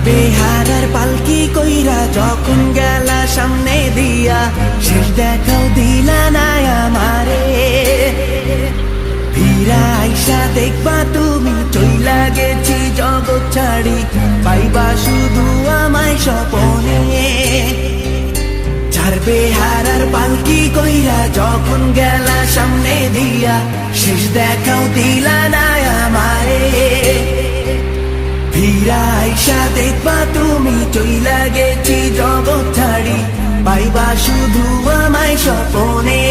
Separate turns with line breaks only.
বেহারার পালকি কইরা যখন গেলা সামনে দিয়া, শেষ দেখাও দিলা না আমারে। ফিরা আইসা দেখবা তুমি চইলা গেছি জগৎ ছাড়ি, পাইবা শুধু আমায় স্বপনে। বেহারার পালকি কইরা যখন গেলা সামনে দিয়া, শেষ দেখাও দিলা না আমারে। ফিরা আইসা দেখবা তুমি চইলা গেছি জগৎ ছাড়ি, পাইবা শুধু আমায় স্বপনে।